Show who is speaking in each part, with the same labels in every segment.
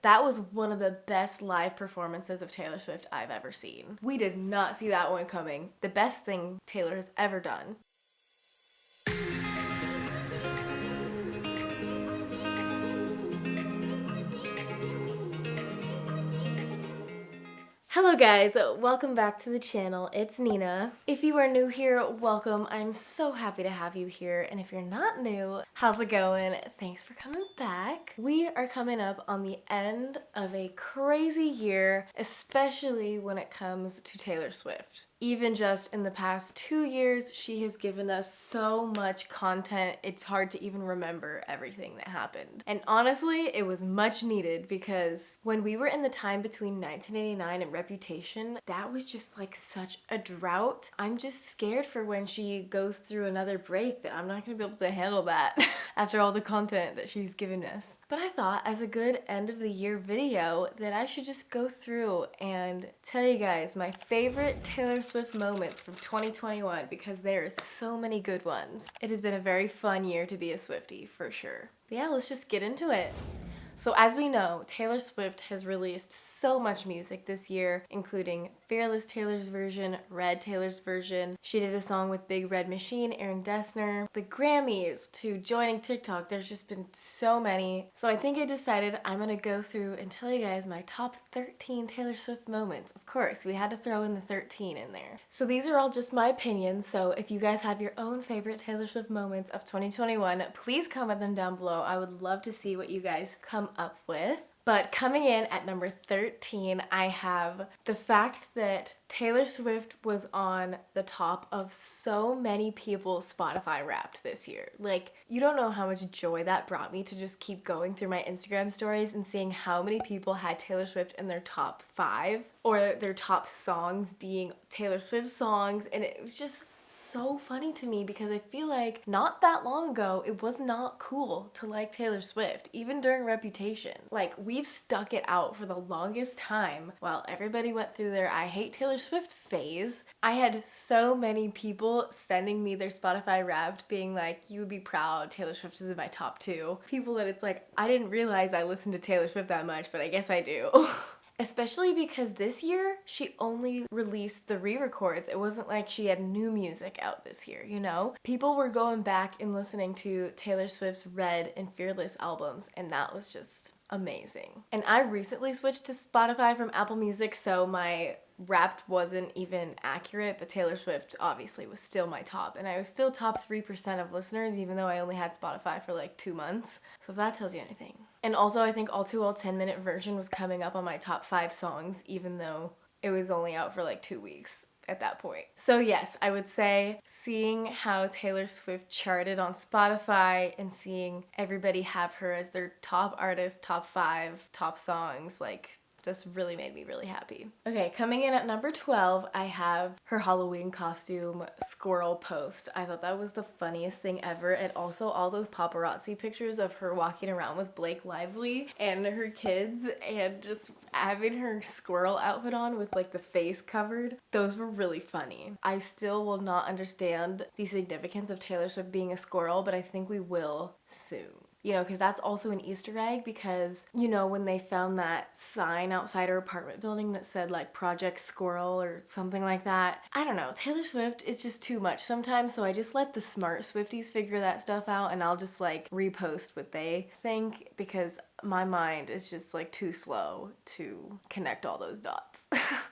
Speaker 1: That was one of the best live performances of Taylor Swift I've ever seen. We did not see that one coming. The best thing Taylor has ever done. Hello guys, welcome back to the channel. It's Nina. If you are new here, welcome. I'm so happy to have you here. And if you're not new, how's it going? Thanks for coming back. We are coming up on the end of a crazy year, especially when it comes to Taylor Swift. Even just in the past 2 years, she has given us so much content, it's hard to even remember everything that happened. And honestly, it was much needed because when we were in the time between 1989 and Reputation, that was just like such a drought. I'm just scared for when she goes through another break that I'm not gonna be able to handle that after all the content that she's given us. But I thought as a good end of the year video that I should just go through and tell you guys my favorite Taylor Swift moments from 2021 because there are so many good ones. It has been a very fun year to be a Swiftie for sure. But yeah, let's just get into it. So as we know, Taylor Swift has released so much music this year, including Fearless Taylor's version, Red Taylor's version. She did a song with Big Red Machine, Aaron Dessner, the Grammys, to joining TikTok. There's just been so many. So I think I decided I'm gonna go through and tell you guys my top 13 Taylor Swift moments. Of course, we had to throw in the 13 in there. So these are all just my opinions, so if you guys have your own favorite Taylor Swift moments of 2021, please comment them down below. I would love to see what you guys come up with. But coming in at number 13, I have the fact that Taylor Swift was on the top of so many people's Spotify Wrapped this year. Like, you don't know how much joy that brought me to just keep going through my Instagram stories and seeing how many people had Taylor Swift in their top 5 or their top songs being Taylor Swift songs, and it was just so funny to me because I feel like not that long ago it was not cool to like Taylor Swift, even during Reputation. Like, we've stuck it out for the longest time while everybody went through their I hate Taylor Swift phase. I had so many people sending me their Spotify Wrapped being like, you would be proud, Taylor Swift is in my top 2. People that it's like, I didn't realize I listened to Taylor Swift that much, but I guess I do. Especially because this year, she only released the re-records. It wasn't like she had new music out this year, you know? People were going back and listening to Taylor Swift's Red and Fearless albums, and that was just amazing. And I recently switched to Spotify from Apple Music, so my Wrapped wasn't even accurate, but Taylor Swift obviously was still my top, and I was still top 3% of listeners even though I only had Spotify for like 2 months, so if that tells you anything. And also I think All Too Well 10-minute version was coming up on my top 5 songs even though it was only out for like 2 weeks at that point. So yes, I would say seeing how Taylor Swift charted on Spotify and seeing everybody have her as their top artist, top 5, top songs, like, just really made me really happy. Okay, coming in at number 12, I have her Halloween costume squirrel post. I thought that was the funniest thing ever, and also all those paparazzi pictures of her walking around with Blake Lively and her kids and just having her squirrel outfit on with like the face covered. Those were really funny. I still will not understand the significance of Taylor Swift being a squirrel, but I think we will soon. You know, because that's also an Easter egg because, you know, when they found that sign outside her apartment building that said like Project Squirrel or something like that. I don't know, Taylor Swift is just too much sometimes, so I just let the smart Swifties figure that stuff out and I'll just like repost what they think because my mind is just like too slow to connect all those dots.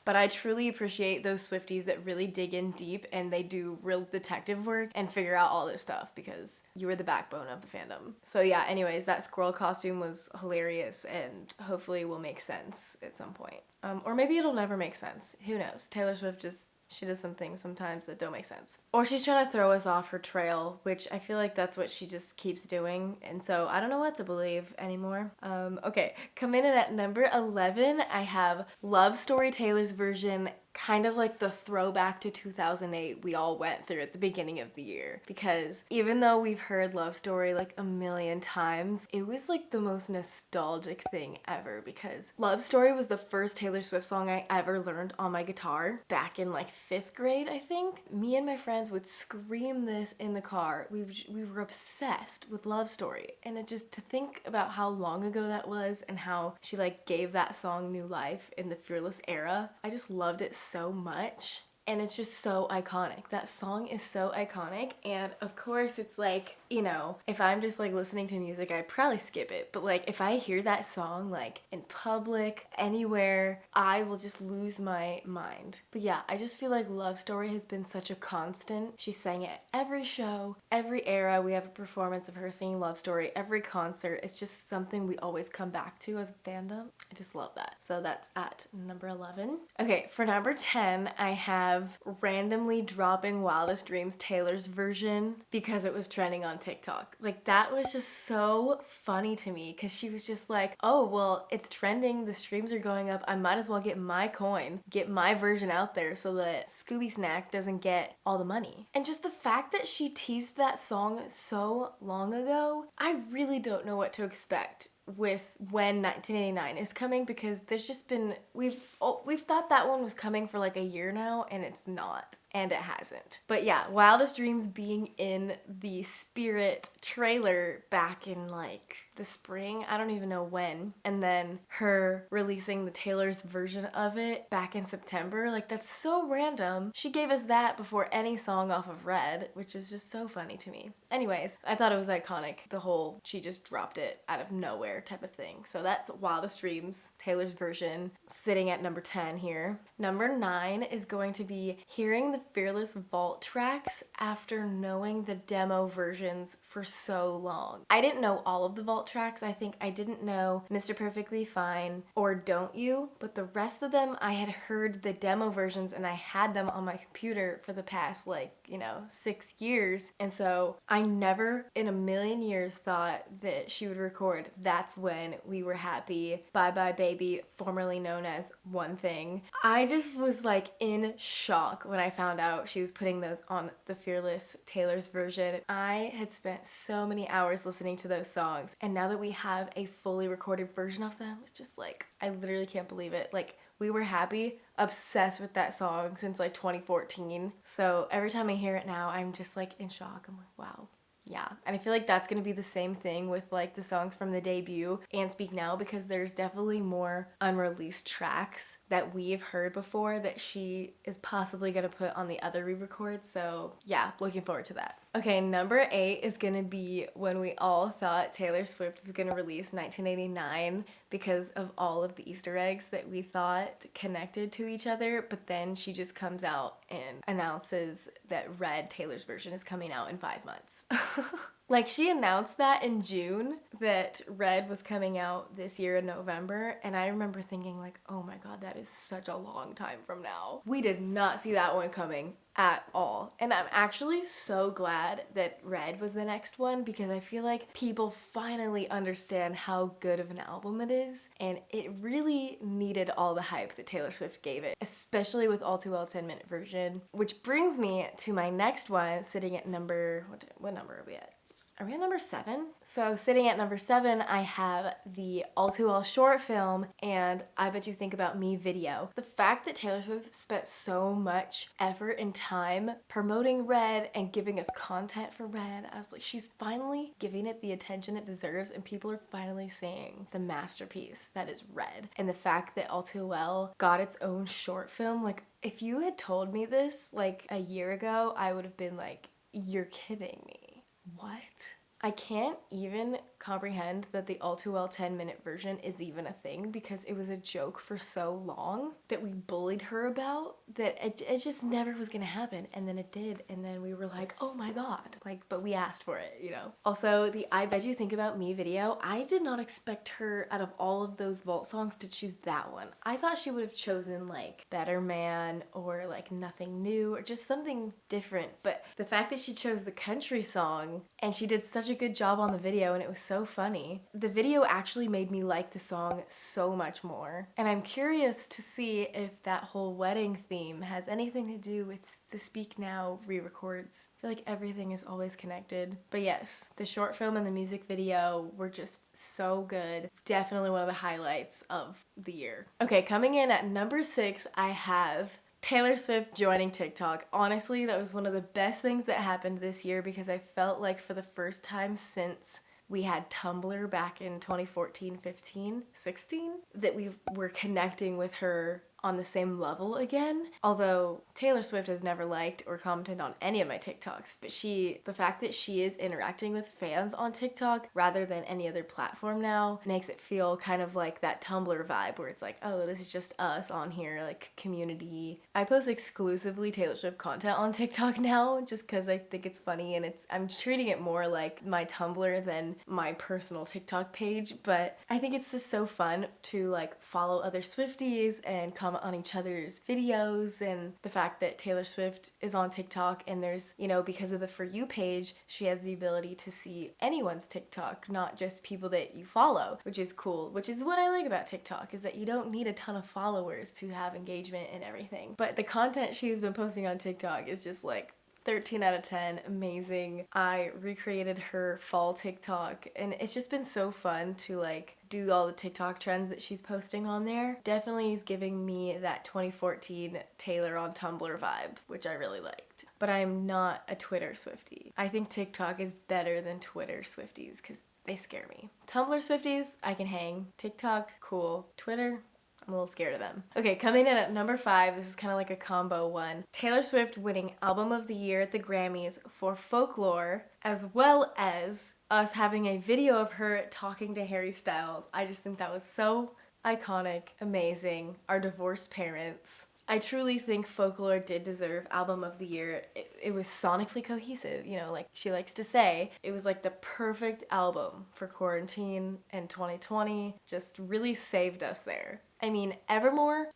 Speaker 1: But I truly appreciate those Swifties that really dig in deep and they do real detective work and figure out all this stuff because you are the backbone of the fandom. So yeah, anyways, that squirrel costume was hilarious and hopefully will make sense at some point. Or maybe it'll never make sense. Who knows? Taylor Swift just, she does some things sometimes that don't make sense. Or she's trying to throw us off her trail, which I feel like that's what she just keeps doing. And so I don't know what to believe anymore. Okay, coming in at number 11, I have Love Story Taylor's version kind of like the throwback to 2008 we all went through at the beginning of the year. Because even though we've heard Love Story like a million times, it was like the most nostalgic thing ever, because Love Story was the first Taylor Swift song I ever learned on my guitar back in like 5th grade, I think. Me and my friends would scream this in the car. We were obsessed with Love Story, and it just, to think about how long ago that was and how she like gave that song new life in the Fearless era, I just loved it so much. And it's just so iconic. That song is so iconic. And of course it's like, you know, if I'm just like listening to music, I'd probably skip it. But like if I hear that song like in public, anywhere, I will just lose my mind. But yeah, I just feel like Love Story has been such a constant. She sang it at every show, every era. We have a performance of her singing Love Story, every concert. It's just something we always come back to as fandom. I just love that. So that's at number 11. Okay, for number 10, I have randomly dropping Wildest Dreams Taylor's version because it was trending on TikTok. Like, that was just so funny to me, because she was just like, oh, well, it's trending, the streams are going up, I might as well get my coin, get my version out there so that Scooby Snack doesn't get all the money. And just the fact that she teased that song so long ago, I really don't know what to expect with when 1989 is coming, because there's just been, we've thought that one was coming for like a year now, and it's not. And it hasn't. But yeah, Wildest Dreams being in the Spirit trailer back in like the spring, I don't even know when, and then her releasing the Taylor's version of it back in September, like that's so random. She gave us that before any song off of Red, which is just so funny to me. Anyways, I thought it was iconic, the whole she just dropped it out of nowhere type of thing. So that's Wildest Dreams, Taylor's version, sitting at number 10 here. Number 9 is going to be hearing the Fearless vault tracks after knowing the demo versions for so long. I didn't know all of the vault tracks. I think I didn't know Mr. Perfectly Fine or Don't You, but the rest of them I had heard the demo versions, and I had them on my computer for the past 6 years. And so I never in a million years thought that she would record That's When We Were Happy, Bye Bye Baby, formerly known as One Thing. I just was like in shock when I found out she was putting those on the Fearless Taylor's version. I had spent so many hours listening to those songs, and now that we have a fully recorded version of them, it's just like, I literally can't believe it. Like, We Were Happy, obsessed with that song since like 2014. So every time I hear it now, I'm just like in shock. I'm like, wow. Yeah, and I feel like that's going to be the same thing with like the songs from the debut and Speak Now, because there's definitely more unreleased tracks that we've heard before that she is possibly going to put on the other re-records. So yeah, looking forward to that. Okay, number 8 is going to be when we all thought Taylor Swift was going to release 1989 because of all of the Easter eggs that we thought connected to each other, but then she just comes out and announces that Red, Taylor's version, is coming out in 5 months. Like, she announced that in June, that Red was coming out this year in November, and I remember thinking like, oh my god, that is such a long time from now. We did not see that one coming at all. And I'm actually so glad that Red was the next one, because I feel like people finally understand how good of an album it is, and it really needed all the hype that Taylor Swift gave it, especially with All Too Well 10-minute version. Which brings me to my next one, sitting at number, what number are we at? Are we at number 7? So sitting at number 7, I have the All Too Well short film and I Bet You Think About Me video. The fact that Taylor Swift spent so much effort and time promoting Red and giving us content for Red, I was like, she's finally giving it the attention it deserves, and people are finally seeing the masterpiece that is Red. And the fact that All Too Well got its own short film, like, if you had told me this like a year ago, I would have been like, you're kidding me. What? I can't even comprehend that the All Too Well 10-minute version is even a thing, because it was a joke for so long that we bullied her about, that it just never was gonna happen, and then it did, and then we were like, oh my god, like, but we asked for it, you know. Also, the I Bet You Think About Me video, I did not expect her, out of all of those vault songs, to choose that one. I thought she would have chosen like Better Man or like Nothing New or just something different, but the fact that she chose the country song and she did such a good job on the video and it was so so funny. The video actually made me like the song so much more. And I'm curious to see if that whole wedding theme has anything to do with the Speak Now re-records. I feel like everything is always connected. But yes, the short film and the music video were just so good. Definitely one of the highlights of the year. Okay, coming in at number 6, I have Taylor Swift joining TikTok. Honestly, that was one of the best things that happened this year because I felt like for the first time since we had Tumblr back in 2014, 15, 16, that we were connecting with her on the same level again. Although Taylor Swift has never liked or commented on any of my TikToks, but the fact that she is interacting with fans on TikTok rather than any other platform now makes it feel kind of like that Tumblr vibe where it's like, oh, this is just us on here, like community. I post exclusively Taylor Swift content on TikTok now just because I think it's funny, and I'm treating it more like my Tumblr than my personal TikTok page, but I think it's just so fun to like follow other Swifties and comment on each other's videos, and the fact that Taylor Swift is on TikTok and there's, because of the For You page, she has the ability to see anyone's TikTok, not just people that you follow, which is cool, which is what I like about TikTok, is that you don't need a ton of followers to have engagement and everything. But the content she's been posting on TikTok is just like 13 out of 10, amazing. I recreated her fall TikTok and it's just been so fun to like do all the TikTok trends that she's posting on there. Definitely is giving me that 2014 Taylor on Tumblr vibe, which I really liked. But I'm not a Twitter Swiftie. I think TikTok is better than Twitter Swifties because they scare me. Tumblr Swifties, I can hang. TikTok, cool. Twitter, I'm a little scared of them. Okay, coming in at number 5, this is kind of like a combo one. Taylor Swift winning Album of the Year at the Grammys for Folklore, as well as us having a video of her talking to Harry Styles. I just think that was so iconic, amazing. Our divorced parents. I truly think Folklore did deserve Album of the Year. It was sonically cohesive, like she likes to say. It was like the perfect album for quarantine and 2020. Just really saved us there. I mean, Evermore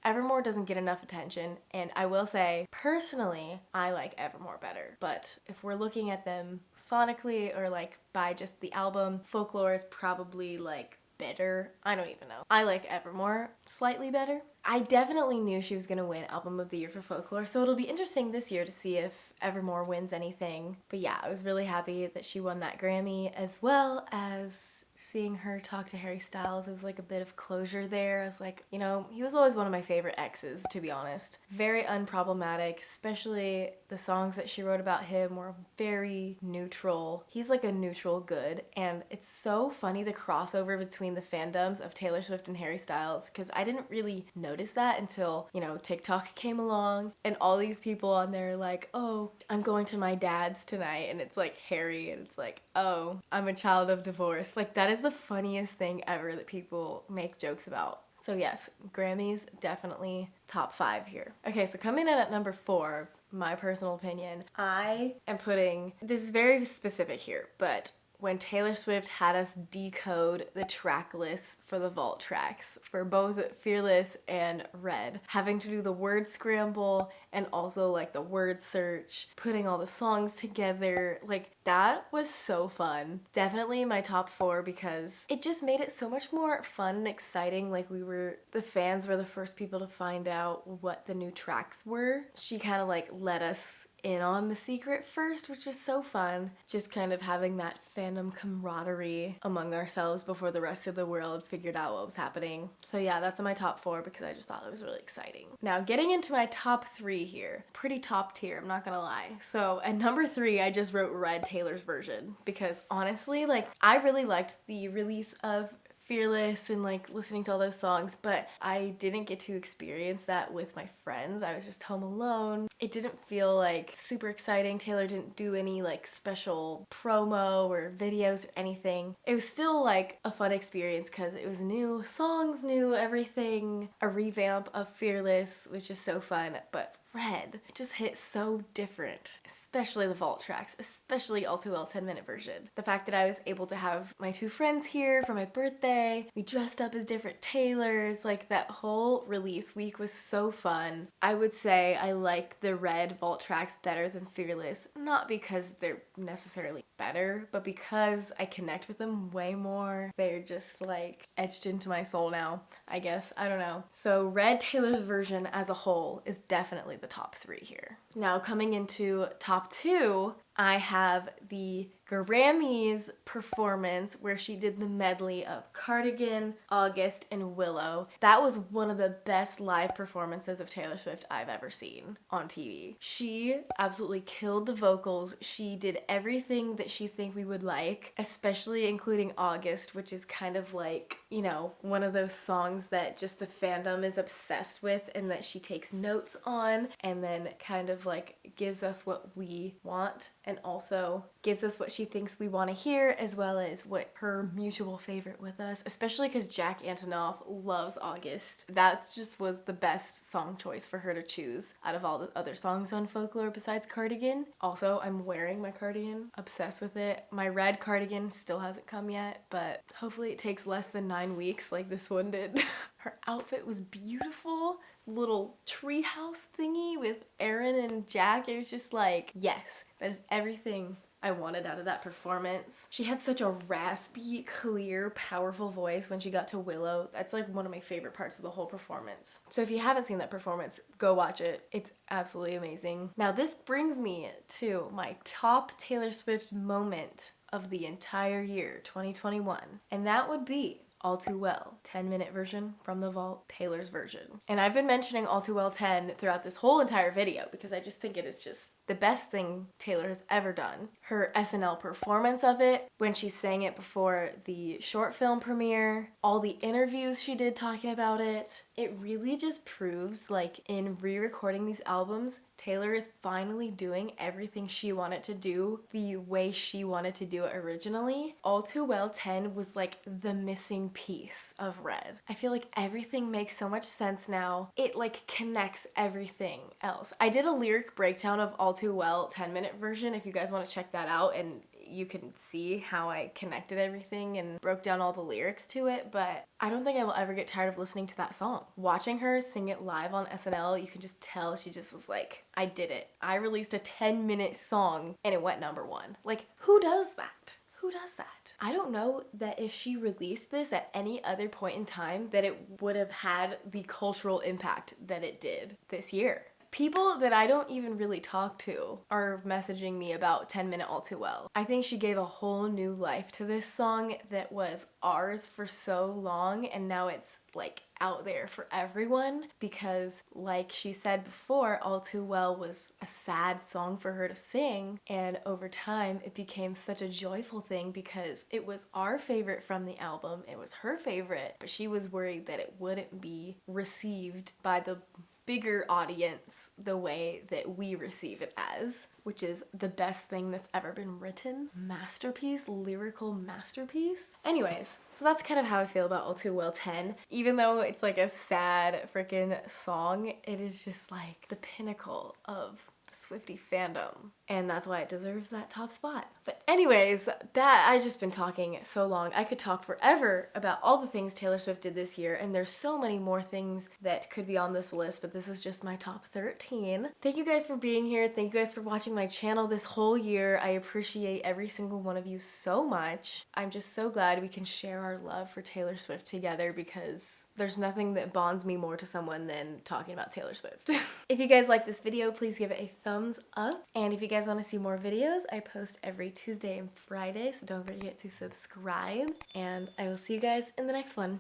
Speaker 1: doesn't get enough attention, and I will say, personally, I like Evermore better. But if we're looking at them sonically or like by just the album, Folklore is probably like better. I don't even know. I like Evermore slightly better. I definitely knew she was gonna win Album of the Year for Folklore, so it'll be interesting this year to see if Evermore wins anything. But yeah, I was really happy that she won that Grammy, as well as seeing her talk to Harry Styles. It was like a bit of closure there. I was like, he was always one of my favorite exes, to be honest. Very unproblematic, especially the songs that she wrote about him were very neutral. He's like a neutral good, and it's so funny the crossover between the fandoms of Taylor Swift and Harry Styles, because I didn't really notice that until, TikTok came along, and all these people on there like, oh, I'm going to my dad's tonight, and it's like Harry, and it's like, oh, I'm a child of divorce. Like, that is the funniest thing ever that people make jokes about. So yes, Grammys definitely top 5 here. Okay, so coming in at number 4, my personal opinion, I am putting, this is very specific here, but when Taylor Swift had us decode the track lists for the vault tracks for both Fearless and Red, having to do the word scramble and also like the word search, putting all the songs together, like that was so fun. Definitely my top 4 because it just made it so much more fun and exciting. Like the fans were the first people to find out what the new tracks were. She kind of like let us in on the secret first, which was so fun. Just kind of having that fandom camaraderie among ourselves before the rest of the world figured out what was happening. So yeah, that's in my top 4 because I just thought it was really exciting. Now getting into my top 3 here. Pretty top tier, I'm not gonna lie. So at number 3, I just wrote Red, Taylor's version, because honestly, like I really liked the release of Fearless and like listening to all those songs, but I didn't get to experience that with my friends. I was just home alone. It didn't feel like super exciting. Taylor didn't do any like special promo or videos or anything. It was still like a fun experience because it was new songs, new everything. A revamp of Fearless was just so fun, but Red just hit so different, especially the vault tracks, especially All Too Well 10-minute version. The fact that I was able to have my two friends here for my birthday, we dressed up as different Taylors, like that whole release week was so fun. I would say I like the red vault tracks better than Fearless, not because they're necessarily better, but because I connect with them way more. They're just like etched into my soul now, I guess. I don't know. So Red Taylor's version as a whole is definitely the top 3 here. Now coming into top 2, I have the Grammys performance where she did the medley of Cardigan, August, and Willow. That was one of the best live performances of Taylor Swift I've ever seen on TV. She absolutely killed the vocals. She did everything that she think we would like, especially including August, which is kind of like, you know, one of those songs that just the fandom is obsessed with and that she takes notes on and then kind of like gives us what we want and also gives us what she thinks we want to hear, as well as what her mutual favorite with us, especially because Jack Antonoff loves August. That just was the best song choice for her to choose out of all the other songs on Folklore besides Cardigan. Also, I'm wearing my cardigan, obsessed with it. My red cardigan still hasn't come yet, but hopefully it takes less than 9 weeks like this one did. Her outfit was beautiful. Little treehouse thingy with Aaron and Jack. It was just like, yes, that is everything I wanted out of that performance. She had such a raspy, clear, powerful voice when she got to Willow. That's like one of my favorite parts of the whole performance. So if you haven't seen that performance, go watch it. It's absolutely amazing. Now this brings me to my top Taylor Swift moment of the entire year, 2021. And that would be All Too Well, 10-minute version from the vault, Taylor's version. And I've been mentioning All Too Well 10 throughout this whole entire video because I just think it is just the best thing Taylor has ever done. Her SNL performance of it, when she sang it before the short film premiere, all the interviews she did talking about it, it really just proves, like, in re-recording these albums, Taylor is finally doing everything she wanted to do the way she wanted to do it originally. All Too Well 10 was like the missing piece of Red. I feel like everything makes so much sense now. It like connects everything else. I did a lyric breakdown of All Too Well 10-minute version if you guys want to check that out, and you can see how I connected everything and broke down all the lyrics to it, but I don't think I will ever get tired of listening to that song. Watching her sing it live on SNL, you can just tell she just was like, I did it. I released a 10-minute song and it went #1. Like, who does that? Who does that? I don't know that if she released this at any other point in time that it would have had the cultural impact that it did this year. People that I don't even really talk to are messaging me about 10-minute All Too Well. I think she gave a whole new life to this song that was ours for so long, and now it's like out there for everyone because, like she said before, All Too Well was a sad song for her to sing, and over time it became such a joyful thing because it was our favorite from the album, it was her favorite, but she was worried that it wouldn't be received by the bigger audience the way that we receive it as, which is the best thing that's ever been written. Masterpiece, lyrical masterpiece. Anyways, so that's kind of how I feel about All Too Well 10. Even though it's like a sad freaking song, it is just like the pinnacle of the Swiftie fandom, and that's why it deserves that top spot. But anyways, that I've just been talking so long. I could talk forever about all the things Taylor Swift did this year, and there's so many more things that could be on this list, but this is just my top 13. Thank you guys for being here. Thank you guys for watching my channel this whole year. I appreciate every single one of you so much. I'm just so glad we can share our love for Taylor Swift together because there's nothing that bonds me more to someone than talking about Taylor Swift. If you guys like this video, please give it a thumbs up. And if you guys want to see more videos, I post every Tuesday and Friday, so don't forget to subscribe. And I will see you guys in the next one.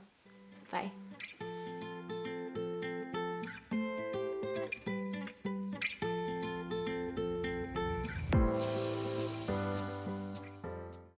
Speaker 1: Bye.